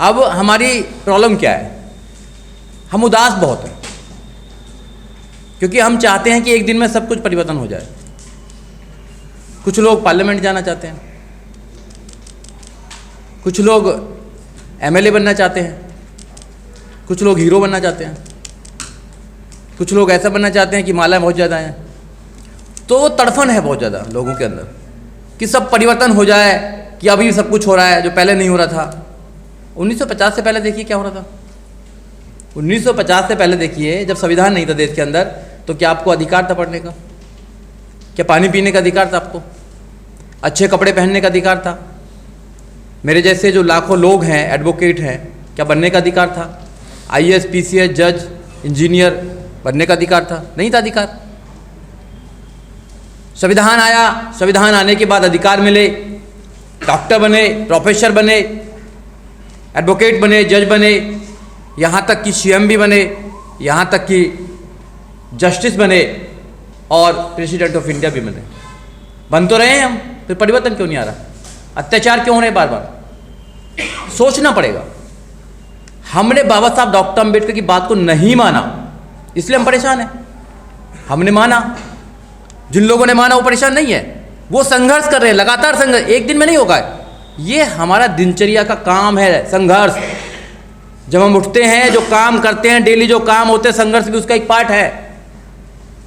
अब हमारी प्रॉब्लम क्या है, हम उदास बहुत हैं क्योंकि हम चाहते हैं कि एक दिन में सब कुछ परिवर्तन हो जाए। कुछ लोग पार्लियामेंट जाना चाहते हैं, कुछ लोग एमएलए बनना चाहते हैं, कुछ लोग हीरो बनना चाहते हैं, कुछ लोग ऐसा बनना चाहते हैं कि मालाएं बहुत ज़्यादा हैं। तो वो तड़फन है बहुत ज़्यादा लोगों के अंदर कि सब परिवर्तन हो जाए, कि अभी सब कुछ हो रहा है जो पहले नहीं हो रहा था। 1950 से पहले देखिए क्या हो रहा था। 1950 से पहले देखिए जब संविधान नहीं था देश के अंदर, तो क्या आपको अधिकार था पढ़ने का? क्या पानी पीने का अधिकार था आपको? अच्छे कपड़े पहनने का अधिकार था? मेरे जैसे जो लाखों लोग हैं, एडवोकेट हैं, क्या बनने का अधिकार था? आईएएस, पीसीएस, जज, इंजीनियर बनने का अधिकार था? नहीं था अधिकार। संविधान आया, संविधान आने के बाद अधिकार मिले, डॉक्टर बने, प्रोफेसर बने, एडवोकेट बने, जज बने, यहाँ तक कि सीएम भी बने, यहाँ तक कि जस्टिस बने और प्रेसिडेंट ऑफ इंडिया भी बने। बन तो रहे हैं हम, फिर परिवर्तन क्यों नहीं आ रहा? अत्याचार क्यों हो रहे बार बार? सोचना पड़ेगा। हमने बाबा साहब डॉक्टर अंबेडकर की बात को नहीं माना, इसलिए हम परेशान हैं। हमने माना, जिन लोगों ने माना वो परेशान नहीं है, वो संघर्ष कर रहे हैं, लगातार संघर्ष, एक दिन में नहीं होगा। ये हमारा दिनचर्या का काम है, संघर्ष। जब हम उठते हैं, जो काम करते हैं, डेली जो काम होते हैं, संघर्ष भी उसका एक पार्ट है।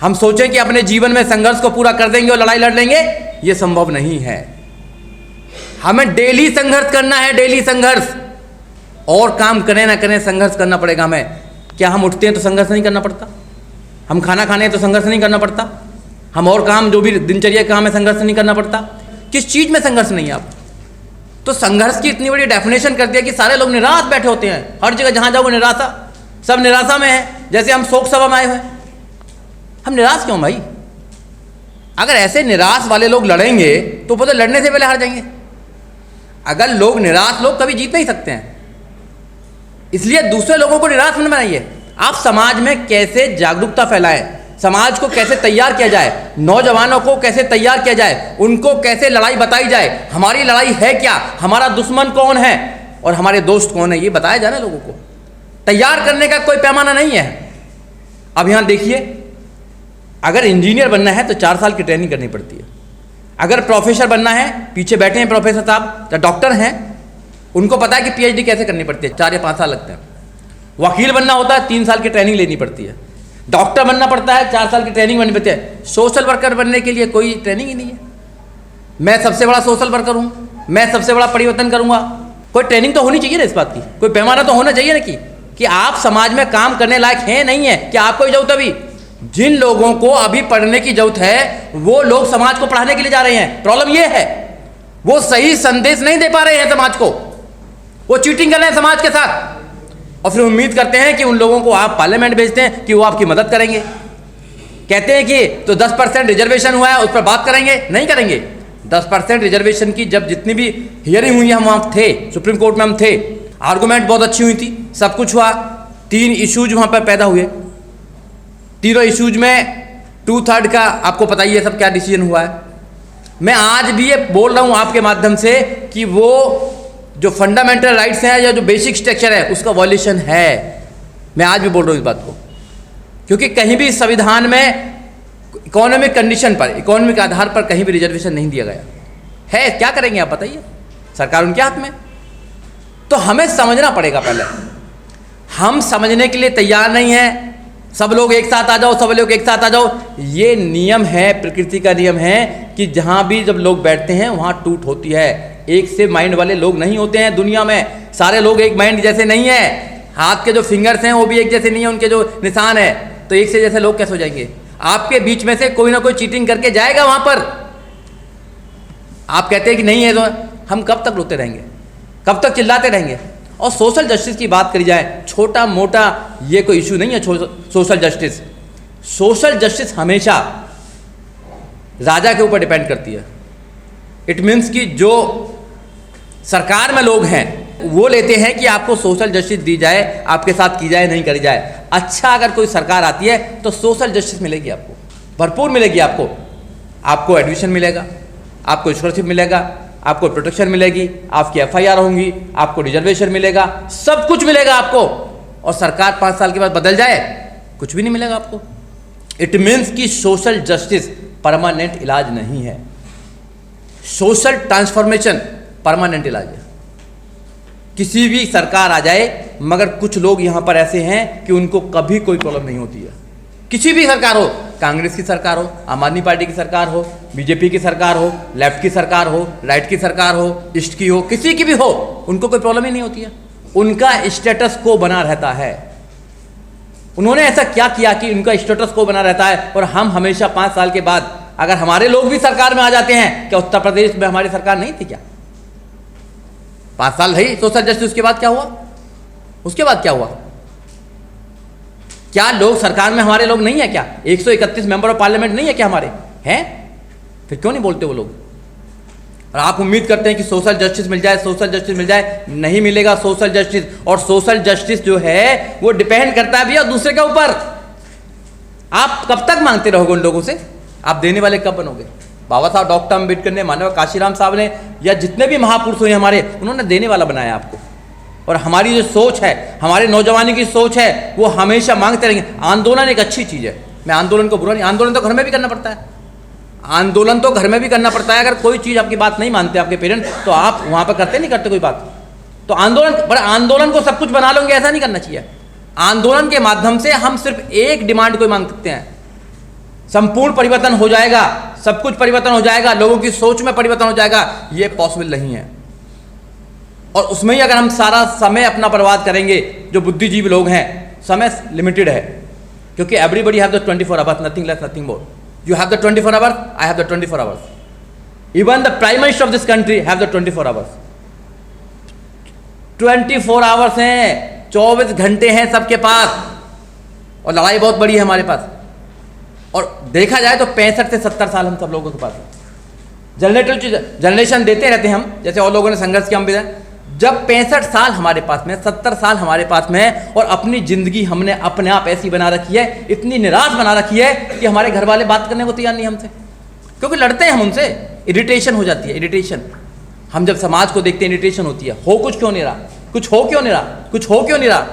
हम सोचें कि अपने जीवन में संघर्ष को पूरा कर देंगे और लड़ाई लड़ लेंगे, ये संभव नहीं है। हमें डेली संघर्ष करना है, डेली संघर्ष। और काम करें ना करें, संघर्ष करना पड़ेगा हमें। क्या हम उठते हैं तो संघर्ष नहीं करना पड़ता? हम खाना खाने हैं तो संघर्ष नहीं करना पड़ता? हम और काम जो भी दिनचर्या काम है, संघर्ष नहीं करना पड़ता? किस चीज़ में संघर्ष नहीं है आप? तो संघर्ष की इतनी बड़ी डेफिनेशन कर दिया कि सारे लोग निराश बैठे होते हैं। हर जगह जहाँ जाओ निराशा, सब निराशा में है। जैसे हम शोक सभा में आए हुए हैं, हम निराश क्यों भाई? अगर ऐसे निराश वाले लोग लड़ेंगे तो वो तो लड़ने से पहले हार जाएंगे। अगर लोग निराश, लोग कभी जीत नहीं सकते हैं। इसलिए दूसरे लोगों को निराश मत बनाइए। आप समाज में कैसे जागरूकता फैलाएं, समाज को कैसे तैयार किया जाए, नौजवानों को कैसे तैयार किया जाए, उनको कैसे लड़ाई बताई जाए, हमारी लड़ाई है क्या, हमारा दुश्मन कौन है और हमारे दोस्त कौन है, ये बताया जाए ना लोगों को। तैयार करने का कोई पैमाना नहीं है। अब यहाँ देखिए, अगर इंजीनियर बनना है तो 4 साल की ट्रेनिंग करनी पड़ती है। अगर प्रोफेसर बनना है, पीछे बैठे हैं प्रोफेसर साहब, डॉक्टर हैं, उनको पता है कि पीएचडी कैसे करनी पड़ती है, 4 या 5 साल लगते हैं। वकील बनना होता है, 3 साल की ट्रेनिंग लेनी पड़ती है। डॉक्टर बनना पड़ता है, 4 साल की ट्रेनिंग बननी पड़ती है। सोशल वर्कर बनने के लिए कोई ट्रेनिंग ही नहीं है। मैं सबसे बड़ा सोशल वर्कर हूँ, मैं सबसे बड़ा परिवर्तन करूँगा, कोई ट्रेनिंग तो होनी चाहिए ना इस बात की, कोई पैमाना तो होना चाहिए ना कि आप समाज में काम करने लायक हैं नहीं है, कि आपको ही जरूरत अभी। जिन लोगों को अभी पढ़ने की जरूरत है वो लोग समाज को पढ़ाने के लिए जा रहे हैं। प्रॉब्लम ये है, वो सही संदेश नहीं दे पा रहे हैं समाज को, वो चीटिंग कर रहे हैं समाज के साथ, और फिर उम्मीद करते हैं कि उन लोगों को आप पार्लियामेंट भेजते हैं कि वो आपकी मदद करेंगे। कहते हैं कि तो 10% रिजर्वेशन हुआ है, उस पर बात करेंगे। नहीं करेंगे। 10% रिजर्वेशन की जब जितनी भी हियरिंग हुई है, हम वहाँ थे, सुप्रीम कोर्ट में हम थे, आर्गूमेंट बहुत अच्छी हुई थी, सब कुछ हुआ। 3 इशूज वहाँ पर पैदा हुए। तीनों इशूज में 2/3 का आपको पता ही है सब क्या डिसीजन हुआ है। मैं आज भी ये बोल रहा हूँ आपके माध्यम से कि वो जो फंडामेंटल राइट्स हैं या जो बेसिक स्ट्रक्चर है उसका वॉल्यूशन है। मैं आज भी बोल रहा हूँ इस बात को, क्योंकि कहीं भी संविधान में इकोनॉमिक कंडीशन पर, इकोनॉमिक आधार पर कहीं भी रिजर्वेशन नहीं दिया गया है। क्या करेंगे आप बताइए? सरकार उनके हाथ में। तो हमें समझना पड़ेगा। पहले हम समझने के लिए तैयार नहीं हैं। सब लोग एक साथ आ जाओ, सब लोग एक साथ आ जाओ, ये नियम है, प्रकृति का नियम है कि जहाँ भी जब लोग बैठते हैं वहाँ टूट होती है। एक से माइंड वाले लोग नहीं होते हैं दुनिया में। सारे लोग एक माइंड जैसे नहीं है। हाथ के जो फिंगर्स हैं वो भी एक जैसे नहीं है, उनके जो निशान है, तो एक से जैसे लोग कैसे हो जाएंगे? आपके बीच में से कोई ना कोई चीटिंग करके जाएगा वहाँ पर। आप कहते हैं कि नहीं है, तो हम कब तक रोते रहेंगे, कब तक चिल्लाते रहेंगे? और सोशल जस्टिस की बात करी जाए, छोटा मोटा ये कोई इशू नहीं है सोशल जस्टिस। सोशल जस्टिस हमेशा राजा के ऊपर डिपेंड करती है। इट मीन्स कि जो सरकार में लोग हैं वो लेते हैं कि आपको सोशल जस्टिस दी जाए, आपके साथ की जाए, नहीं करी जाए। अच्छा, अगर कोई सरकार आती है तो सोशल जस्टिस मिलेगी, आपको भरपूर मिलेगी। आपको एडमिशन मिलेगा, आपको स्कॉलरशिप मिलेगा, आपको प्रोटेक्शन मिलेगी, आपकी FIR होंगी, आपको रिजर्वेशन मिलेगा, सब कुछ मिलेगा आपको। और सरकार 5 साल के बाद बदल जाए, कुछ भी नहीं मिलेगा आपको। इट मीन्स कि सोशल जस्टिस परमानेंट इलाज नहीं है, सोशल ट्रांसफॉर्मेशन परमानेंट इलाज है। किसी भी सरकार आ जाए, मगर कुछ लोग यहां पर ऐसे हैं कि उनको कभी कोई प्रॉब्लम नहीं होती है। किसी भी सरकार हो, कांग्रेस की सरकार हो, आम आदमी पार्टी की सरकार हो, बीजेपी की सरकार हो, लेफ्ट की सरकार हो, राइट की सरकार हो, ईस्ट की हो, किसी की भी हो, उनको कोई प्रॉब्लम ही नहीं होती है। उनका स्टेटस को बना रहता है। उन्होंने ऐसा क्या किया कि उनका स्टेटस को बना रहता है। और हम हमेशा 5 साल के बाद अगर हमारे लोग भी सरकार में आ जाते हैं, क्या उत्तर प्रदेश में हमारी सरकार नहीं थी क्या? 5 साल रही सोशल जस्टिस, उसके बाद क्या हुआ? उसके बाद क्या हुआ? क्या लोग सरकार में हमारे लोग नहीं है क्या? 131 मेंबर ऑफ पार्लियामेंट नहीं है क्या हमारे? हैं? फिर क्यों नहीं बोलते वो लोग? और आप उम्मीद करते हैं कि सोशल जस्टिस मिल जाए, सोशल जस्टिस मिल जाए। नहीं मिलेगा सोशल जस्टिस। और सोशल जस्टिस जो है वो डिपेंड करता भी है दूसरे के ऊपर। आप कब तक मांगते रहोगे उन लोगों से? आप देने वाले कब बनोगे? बाबा साहब डॉक्टर अम्बेडकर ने, मानव काशीराम साहब ने, या जितने भी महापुरुष हुए हमारे, उन्होंने देने वाला बनाया आपको। और हमारी जो सोच है, हमारे नौजवानी की सोच है, वो हमेशा मांगते रहेंगे। आंदोलन एक अच्छी चीज़ है, मैं आंदोलन को बुरा नहीं, आंदोलन तो घर में भी करना पड़ता है। आंदोलन तो घर में भी करना पड़ता है। अगर कोई चीज़ आपकी बात नहीं मानते आपके पेरेंट्स, तो आप वहाँ पर करते नहीं करते कोई बात, तो आंदोलन, पर आंदोलन को सब कुछ बना लोगे ऐसा नहीं करना चाहिए। आंदोलन के माध्यम से हम सिर्फ एक डिमांड को मांग सकते हैं, संपूर्ण परिवर्तन हो जाएगा, सब कुछ परिवर्तन हो जाएगा, लोगों की सोच में परिवर्तन हो जाएगा, ये पॉसिबल नहीं है। और उसमें ही अगर हम सारा समय अपना बर्बाद करेंगे, जो बुद्धिजीवी लोग हैं, समय लिमिटेड है, क्योंक't everybody have the 24 hours, nothing less, nothing more. You have the 24 hours, I have the 24 hours. Even the Prime Minister of this country have the 24 hours. 24 hours हैं, 24 घंटे हैं सबके पास। और लड़ाई बहुत बड़ी है हमारे पास। और देखा जाए तो 65 से 70 साल हम सब लोगों के पास है। जनरेशन देते रहते हैं हम, जैसे और लोगों ने संघर्ष किया हम भी। जब 65 साल हमारे पास में, 70 साल हमारे पास में है, और अपनी जिंदगी हमने अपने आप ऐसी बना रखी है, इतनी निराश बना रखी है कि हमारे घर वाले बात करने को तैयार नहीं हमसे, क्योंकि लड़ते हैं हम उनसे। इरिटेशन हो जाती है, इरिटेशन। हम जब समाज को देखते हैं इरिटेशन होती है। हो कुछ क्यों नहीं रहा, कुछ हो क्यों नहीं रहा, कुछ हो क्यों नहीं रहा।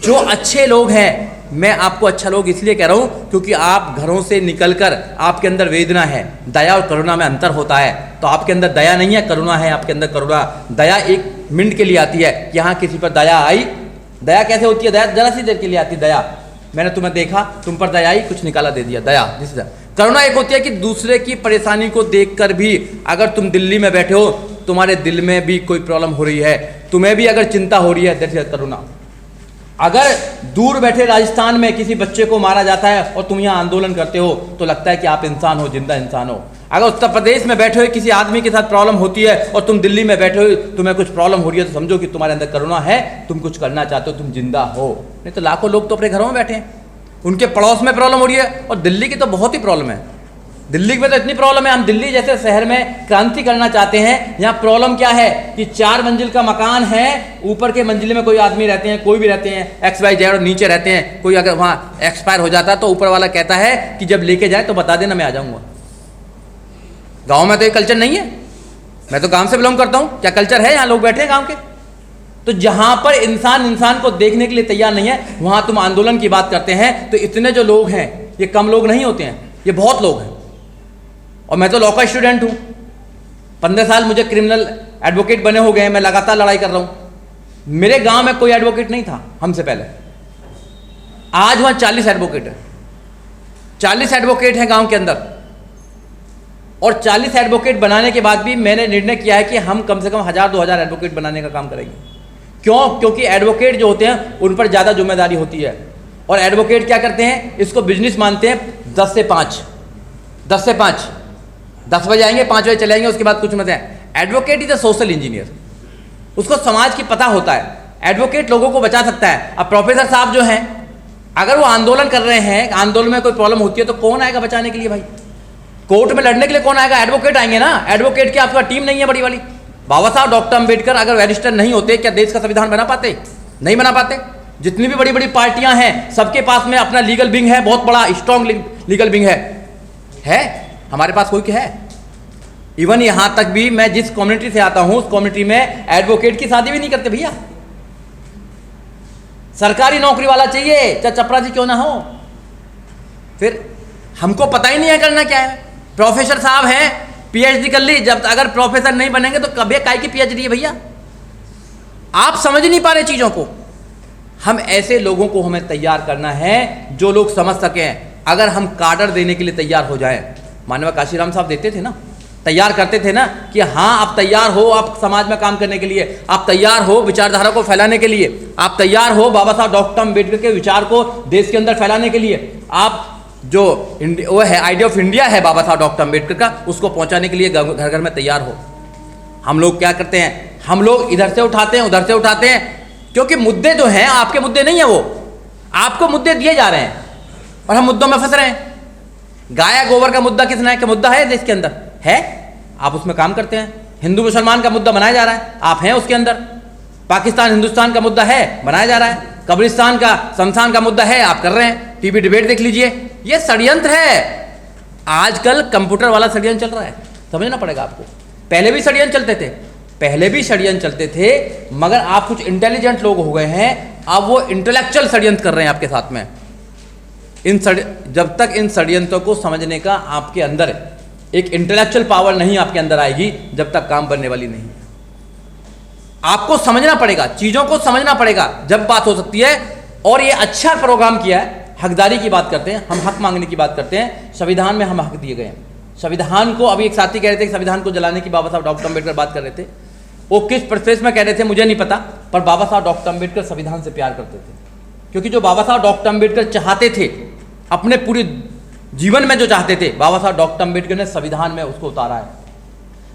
जो अच्छे लोग हैं, मैं आपको अच्छा लोग इसलिए कह रहा हूं क्योंकि आप घरों से निकलकर, आपके अंदर वेदना है। दया और करुणा में अंतर होता है। तो आपके अंदर दया नहीं है, करुणा है आपके अंदर। करुणा, दया 1 मिनट के लिए आती है। यहाँ किसी पर दया आई, दया कैसे होती है? दया जरा सी देर के लिए आती है। दया, मैंने तुम्हें देखा, तुम पर दया आई, कुछ निकाला दे दिया, दया। जिस करुणा एक होती है कि दूसरे की परेशानी को देखकर भी, अगर तुम दिल्ली में बैठे हो, तुम्हारे दिल में भी कोई प्रॉब्लम हो रही है, तुम्हें भी अगर चिंता हो रही है, दैट इज करुणा। अगर दूर बैठे राजस्थान में किसी बच्चे को मारा जाता है और तुम यहाँ आंदोलन करते हो, तो लगता है कि आप इंसान हो, जिंदा इंसान हो। अगर उत्तर प्रदेश में बैठे हुए किसी आदमी के साथ प्रॉब्लम होती है और तुम दिल्ली में बैठे हो, तुम्हें कुछ प्रॉब्लम हो रही है, तो समझो कि तुम्हारे अंदर करुणा है, तुम कुछ करना चाहते हो, तुम जिंदा हो। नहीं तो लाखों लोग तो अपने घरों में बैठे हैं, उनके पड़ोस में प्रॉब्लम हो रही है। और दिल्ली की तो बहुत ही प्रॉब्लम है। दिल्ली में तो इतनी प्रॉब्लम है, हम दिल्ली जैसे शहर में क्रांति करना चाहते हैं। यहाँ प्रॉब्लम क्या है कि 4 मंजिल का मकान है, ऊपर के मंजिल में कोई आदमी रहते हैं, कोई भी रहते हैं, XYZ, और नीचे रहते हैं। कोई अगर वहाँ एक्सपायर हो जाता है तो ऊपर वाला कहता है कि जब लेके जाए तो बता देना, मैं आ जाऊँगा। गाँव में तो ये कल्चर नहीं है। मैं तो गाँव से बिलोंग करता हूँ, क्या कल्चर है? यहाँ लोग बैठे हैं गाँव के। तो जहाँ पर इंसान इंसान को देखने के लिए तैयार नहीं है, वहाँ तुम आंदोलन की बात करते हैं। तो इतने जो लोग हैं, ये कम लोग नहीं होते हैं, ये बहुत लोग हैं। और मैं तो लॉ का स्टूडेंट हूँ, 15 साल मुझे क्रिमिनल एडवोकेट बने हो गए हैं, मैं लगातार लड़ाई कर रहा हूँ। मेरे गांव में कोई एडवोकेट नहीं था हमसे पहले, आज वहाँ 40 एडवोकेट है। 40 एडवोकेट हैं गांव के अंदर। और 40 एडवोकेट बनाने के बाद भी मैंने निर्णय किया है कि हम कम से कम 1000-2000 एडवोकेट बनाने का काम करेंगे। क्यों? क्योंकि एडवोकेट जो होते हैं उन पर ज़्यादा जिम्मेदारी होती है। और एडवोकेट क्या करते हैं, इसको बिजनेस मानते हैं। 10 से 5, 10 से 5, 10 बजे आएंगे, 5 बजे चले जाएंगे, उसके बाद कुछ मत है। Advocate is a social engineer, उसको समाज की पता होता है। एडवोकेट लोगों को बचा सकता है। अब प्रोफेसर साहब जो हैं, अगर वो आंदोलन कर रहे हैं, आंदोलन में कोई प्रॉब्लम होती है, तो कौन आएगा बचाने के लिए भाई? कोर्ट में लड़ने के लिए कौन आएगा? एडवोकेट आएंगे ना। एडवोकेट की आपका टीम नहीं है बड़ी वाली। बाबा साहब डॉक्टर अम्बेडकर अगर बैरिस्टर नहीं होते, क्या देश का संविधान बना पाते? नहीं बना पाते। जितनी भी बड़ी बड़ी पार्टियां हैं, सबके पास में अपना लीगल विंग है, बहुत बड़ा स्ट्रॉन्ग लीगल विंग है। हमारे पास कोई क्या है? इवन यहाँ तक भी मैं जिस कम्युनिटी से आता हूँ उस कम्युनिटी में एडवोकेट की शादी भी नहीं करते भैया। सरकारी नौकरी वाला चाहिए, चाहे चपरासी क्यों ना हो। फिर हमको पता ही नहीं है करना क्या है। प्रोफेसर साहब हैं, पीएचडी कर ली, जब अगर प्रोफेसर नहीं बनेंगे तो कभी काय की पीएचडी है भैया। आप समझ नहीं पा रहे चीज़ों को। हम ऐसे लोगों को हमें तैयार करना है जो लोग समझ सकें। अगर हम काडर देने के लिए तैयार हो जाएं, माननीय काशीराम साहब देते थे ना, तैयार करते थे ना कि हाँ आप तैयार हो, आप समाज में काम करने के लिए, आप तैयार हो विचारधारा को फैलाने के लिए, आप तैयार हो बाबा साहब डॉक्टर अम्बेडकर के विचार को देश के अंदर फैलाने के लिए, आप जो वो है आइडिया ऑफ इंडिया है बाबा साहब डॉक्टर अम्बेडकर का, उसको पहुंचाने के लिए घर घर में तैयार हो। हम लोग क्या करते हैं, हम लोग इधर से उठाते हैं उधर से उठाते हैं, क्योंकि मुद्दे जो हैं आपके मुद्दे नहीं है, वो आपको मुद्दे दिए जा रहे हैं और हम मुद्दों में फंस रहे हैं। गाय गोबर का मुद्दा किसने क्या मुद्दा है देश के अंदर है, आप उसमें काम करते हैं। हिंदू मुसलमान का मुद्दा बनाया जा रहा है, आप हैं उसके अंदर। पाकिस्तान हिंदुस्तान का मुद्दा है, बनाया जा रहा है। कब्रिस्तान का शमशान का मुद्दा है, आप कर रहे हैं। टीवी डिबेट देख लीजिए, ये षड्यंत्र है। आजकल कंप्यूटर वाला षड्यंत्र चल रहा है, समझना पड़ेगा आपको। पहले भी षड्यंत्र चलते थे, पहले भी षड्यंत्र चलते थे, मगर आप कुछ इंटेलिजेंट लोग हो गए हैं, अब वो इंटेलेक्चुअल षड्यंत्र कर रहे हैं आपके साथ में। जब तक इन षड्यंत्रों को समझने का आपके अंदर एक इंटेलेक्चुअल पावर नहीं आपके अंदर आएगी, जब तक काम बनने वाली नहीं है। आपको समझना पड़ेगा, चीज़ों को समझना पड़ेगा, जब बात हो सकती है। और ये अच्छा प्रोग्राम किया है, हकदारी की बात करते हैं, हम हक मांगने की बात करते हैं। संविधान में हम हक दिए गए हैं। संविधान को, अभी एक साथी कह रहे थे कि संविधान को जलाने की बाबा साहब डॉक्टर अम्बेडकर बात कर रहे थे। वो किस प्रोसेस में कह रहे थे मुझे नहीं पता, पर बाबा साहब डॉक्टर अम्बेडकर संविधान से प्यार करते थे। क्योंकि जो बाबा साहब डॉक्टर अम्बेडकर चाहते थे, अपने पूरे जीवन में जो चाहते थे, बाबा साहब डॉक्टर अम्बेडकर ने संविधान में उसको उतारा है।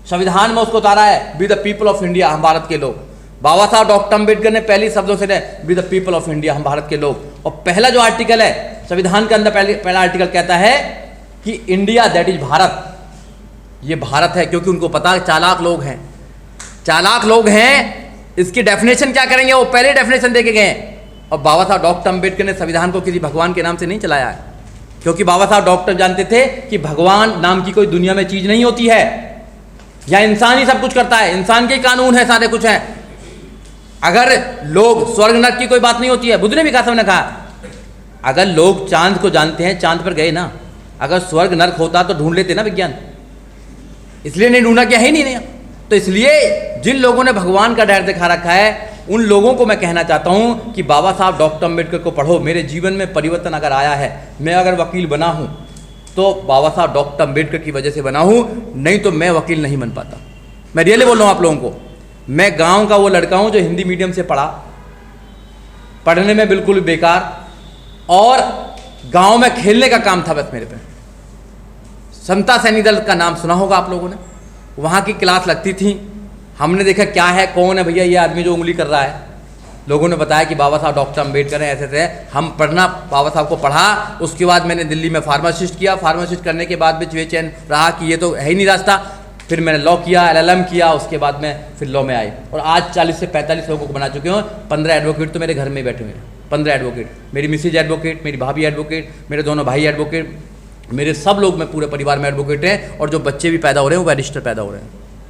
संविधान में उसको उतारा है, be the people of India, हम भारत के लोग। बाबा साहब डॉक्टर अम्बेडकर ने पहले शब्दों से be the people of India, हम भारत के लोग। और पहला जो आर्टिकल है संविधान के अंदर, पहला आर्टिकल कहता है कि इंडिया दैट इज भारत, ये भारत है। क्योंकि उनको पता चालाक लोग हैं, चालाक लोग हैं, इसकी डेफिनेशन क्या करेंगे, वो पहले डेफिनेशन दे के गए। और बाबा साहब डॉक्टर अम्बेडकर ने संविधान को किसी भगवान के नाम से नहीं चलाया है, क्योंकि बाबा साहब डॉक्टर जानते थे कि भगवान नाम की कोई दुनिया में चीज नहीं होती है। या इंसान ही सब कुछ करता है, इंसान के ही कानून है, सारे कुछ हैं। अगर लोग स्वर्ग नरक की कोई बात नहीं होती है। बुद्ध ने भी कहा, सबने कहा, अगर लोग चांद को जानते हैं, चांद पर गए ना, अगर स्वर्ग नरक होता तो ढूंढ लेते ना विज्ञान, इसलिए नहीं ढूंढा, क्या है ही नहीं। तो इसलिए जिन लोगों ने भगवान का डर दिखा रखा है, उन लोगों को मैं कहना चाहता हूं कि बाबा साहब डॉक्टर अम्बेडकर को पढ़ो। मेरे जीवन में परिवर्तन अगर आया है, मैं अगर वकील बना हूं तो बाबा साहब डॉक्टर अम्बेडकर की वजह से बना हूं, नहीं तो मैं वकील नहीं बन पाता। मैं रियली बोल रहा हूं आप लोगों को। मैं गांव का वो लड़का हूं जो हिंदी मीडियम से पढ़ा, पढ़ने में बिल्कुल बेकार, और गांव में खेलने का काम था बस मेरे पे। समता सैनिक दल का नाम सुना होगा आप लोगों ने, वहाँ की क्लास लगती थी। हमने देखा क्या है, कौन है भैया ये आदमी जो उंगली कर रहा है। लोगों ने बताया कि बाबा साहब डॉक्टर अम्बेडकर हैं, ऐसे थे। हम पढ़ना, बाबा साहब को पढ़ा। उसके बाद मैंने दिल्ली में फार्मासिस्ट किया। फार्मासिस्ट करने के बाद भी बेचैन रहा कि ये तो है ही नहीं रास्ता। फिर मैंने लॉ किया, LLM किया, उसके बाद में फिर लॉ में आए। और आज 40 से 45 लोगों को बना चुके हूँ। 15 एडवोकेट तो मेरे घर में बैठे हुए हैं, 15 एडवोकेट। मेरी मिसेज एडवोकेट, मेरी भाभी एडवोकेट, मेरे दोनों भाई एडवोकेट, मेरे सब लोग, मैं पूरे परिवार में एडवोकेट हैं। और जो बच्चे भी पैदा हो रहे हैं वो बैरिस्टर पैदा हो रहे हैं।